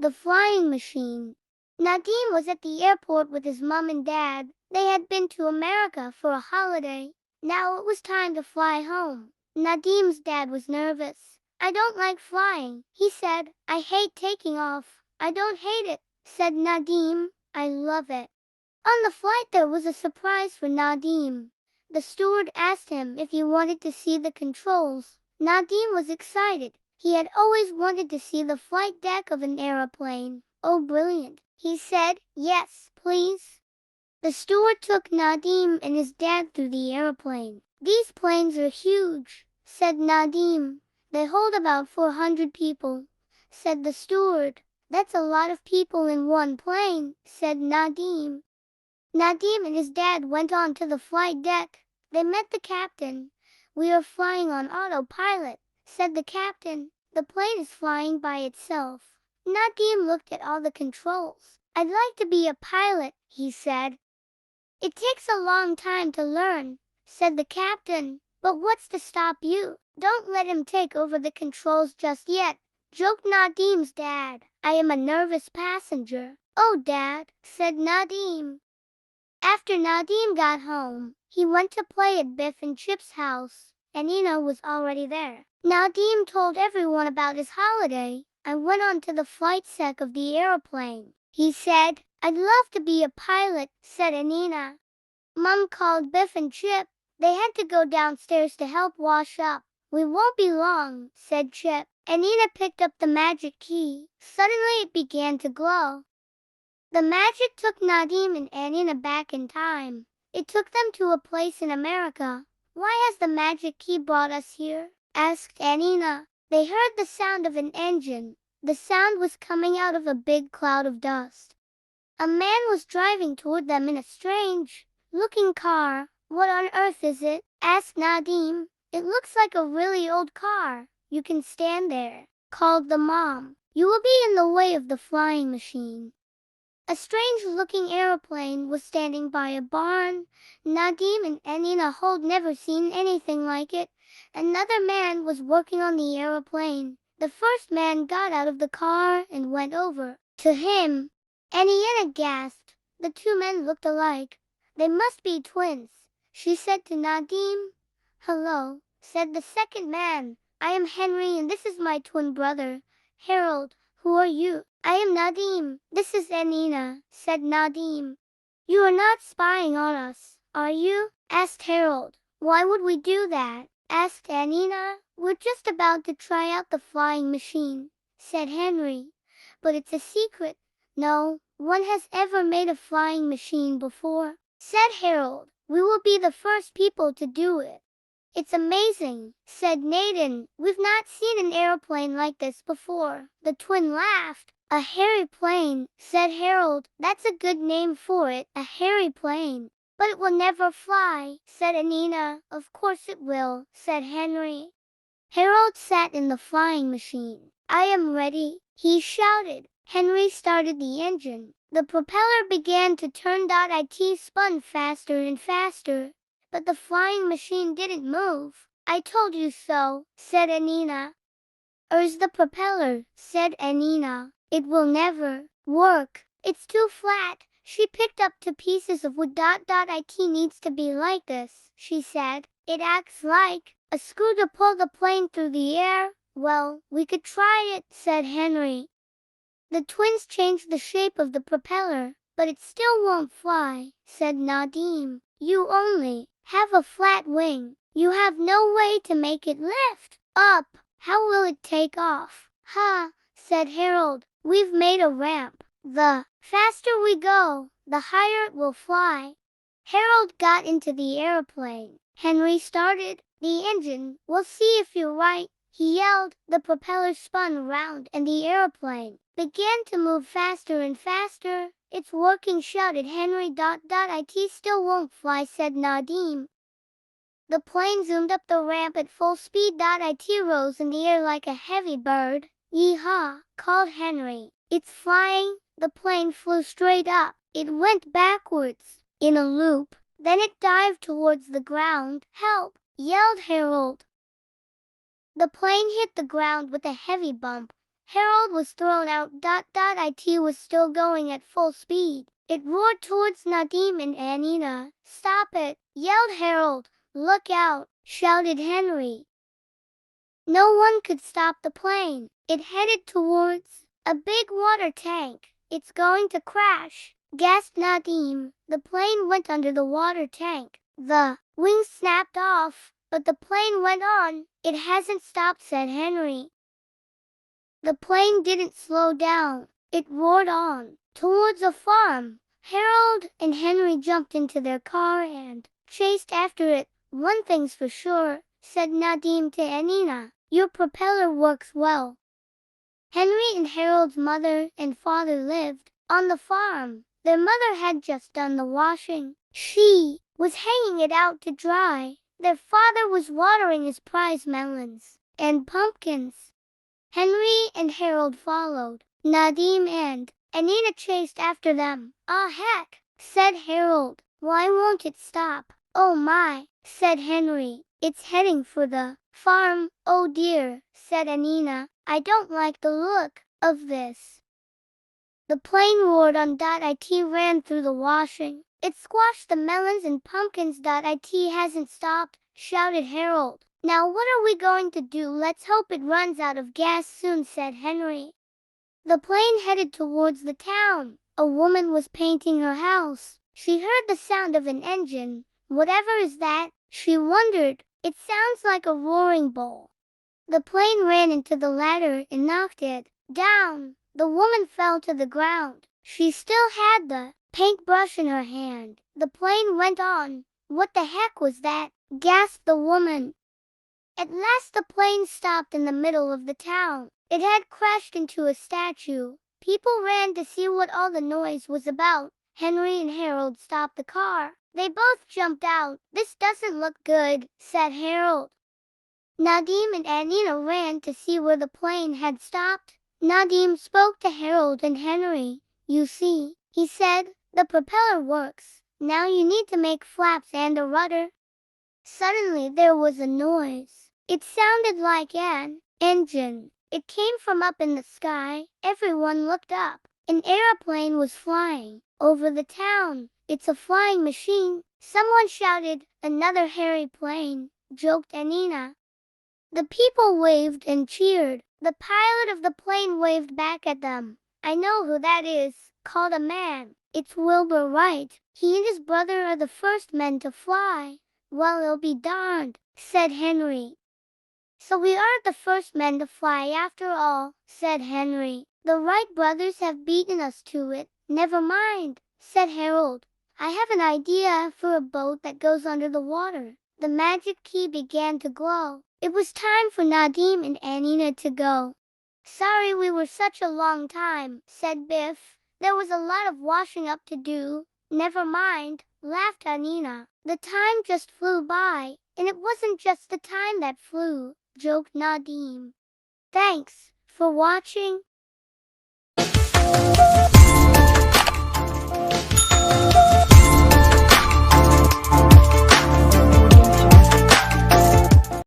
The flying machine. Nadim was at the airport with his mom and dad. They had been to America for a holiday. Now it was time to fly home. Nadim's dad was nervous. "I don't like flying," he said. "I hate taking off." "I don't hate it," said Nadim. "I love it." On the flight there was a surprise for Nadim. The steward asked him if he wanted to see the controls. Nadim was excited. He had always wanted to see the flight deck of an aeroplane. "Oh, brilliant," he said. "Yes, please." The steward took Nadim and his dad through the airplane. "These planes are huge," said Nadim. "They hold about 400 people," said the steward. "That's a lot of people in one plane," said Nadim. Nadim and his dad went on to the flight deck. They met the captain. "We are flying on autopilot," said the captain. "The plane is flying by itself." Nadim looked at all the controls. "I'd like to be a pilot," he said. "It takes a long time to learn," said the captain. "But what's to stop you? Don't let him take over the controls just yet," joked Nadim's dad. "I am a nervous passenger." "Oh, Dad," said Nadim. After Nadim got home, he went to play at Biff and Chip's house, and Ina was already there. Nadim told everyone about his holiday. "I went on to the flight deck of the airplane," he said. "I'd love to be a pilot," said Anina. Mom called Biff and Chip. They had to go downstairs to help wash up. "We won't be long," said Chip. Anina picked up the magic key. Suddenly it began to glow. The magic took Nadim and Anina back in time. It took them to a place in America. "Why has the magic key brought us here?" asked Anina. They heard the sound of an engine. The sound was coming out of a big cloud of dust. A man was driving toward them in a strange-looking car. "What on earth is it?" asked Nadim. "It looks like a really old car." "You can stand there," called the mom. "You will be in the way of the flying machine." A strange-looking airplane was standing by a barn. Nadim and Anina had never seen anything like it. Another man was working on the airplane. The first man got out of the car and went over to him. Anina gasped. The two men looked alike. "They must be twins," she said to Nadim. "Hello," said the second man. "I am Henry and this is my twin brother, Harold. Who are you?" "I am Nadim. This is Anina," said Nadim. "You are not spying on us, are you?" asked Harold. "Why would we do that?" asked Anina. "We're just about to try out the flying machine," said Henry. "But it's a secret. No one has ever made a flying machine before," said Harold. "We will be the first people to do it." "It's amazing," said Nathan. "We've not seen an airplane like this before." The twin laughed. "A hairy plane," said Harold. "That's a good name for it, a hairy plane." "But it will never fly," said Anina. "Of course it will," said Henry. Harold sat in the flying machine. "I am ready," he shouted. Henry started the engine. The propeller began to turn. It spun faster and faster. But the flying machine didn't move. "I told you so," said Anina. "Where's the propeller?" said Anina. "It will never work. It's too flat." She picked up two pieces of wood. "It needs to be like this," she said. "It acts like a screw to pull the plane through the air." "Well, we could try it," said Henry. The twins changed the shape of the propeller. "But it still won't fly," said Nadim. "You only have a flat wing. You have no way to make it lift up. How will it take off?" "Ha," said Harold. "We've made a ramp. The faster we go, the higher it will fly." Harold got into the airplane. Henry started the engine. "We'll see if you're right," he yelled. The propeller spun around and the airplane began to move faster and faster. "It's working," shouted Henry. It still won't fly," said Nadim. The plane zoomed up the ramp at full speed. It rose in the air like a heavy bird. "Yee-haw," called Henry. "It's flying." The plane flew straight up. It went backwards in a loop. Then it dived towards the ground. "Help!" yelled Harold. The plane hit the ground with a heavy bump. Harold was thrown out. It was still going at full speed. It roared towards Nadim and Anina. "Stop it!" yelled Harold. "Look out!" shouted Henry. No one could stop the plane. It headed towards a big water tank. "It's going to crash," gasped Nadim. The plane went under the water tank. The wings snapped off, but the plane went on. "It hasn't stopped," said Henry. The plane didn't slow down. It roared on towards a farm. Harold and Henry jumped into their car and chased after it. "One thing's for sure," said Nadim to Anina. "Your propeller works well." Henry and Harold's mother and father lived on the farm. Their mother had just done the washing. She was hanging it out to dry. Their father was watering his prize melons and pumpkins. Henry and Harold followed. Nadim and Anina chased after them. "Ah, heck," said Harold. "Why won't it stop?" "Oh my," said Henry. "It's heading for the farm." "Oh dear," said Anina. "I don't like the look of this." The plane roared on. It ran through the washing. "It squashed the melons and pumpkins." "It hasn't stopped," shouted Harold. "Now what are we going to do?" "Let's hope it runs out of gas soon," said Henry. The plane headed towards the town. A woman was painting her house. She heard the sound of an engine. "Whatever is that?" she wondered. "It sounds like a roaring bull." The plane ran into the ladder and knocked it down. The woman fell to the ground. She still had the paintbrush in her hand. The plane went on. "What the heck was that?" gasped the woman. At last the plane stopped in the middle of the town. It had crashed into a statue. People ran to see what all the noise was about. Henry and Harold stopped the car. They both jumped out. "This doesn't look good," said Harold. Nadim and Anina ran to see where the plane had stopped. Nadim spoke to Harold and Henry. "You see," he said, "the propeller works. Now you need to make flaps and a rudder." Suddenly there was a noise. It sounded like an engine. It came from up in the sky. Everyone looked up. An airplane was flying over the town. "It's a flying machine," someone shouted. "Another hairy plane," joked Anina. The people waved and cheered. The pilot of the plane waved back at them. "I know who that is," called a man. "It's Wilbur Wright. He and his brother are the first men to fly." "Well, it'll be darned," said Henry. "So we aren't the first men to fly after all," said Henry. "The Wright brothers have beaten us to it." "Never mind," said Harold. "I have an idea for a boat that goes under the water." The magic key began to glow. It was time for Nadim and Anina to go. "Sorry we were such a long time," said Biff. "There was a lot of washing up to do." "Never mind," laughed Anina. "The time just flew by." "And it wasn't just the time that flew," joked Nadim. Thanks for watching.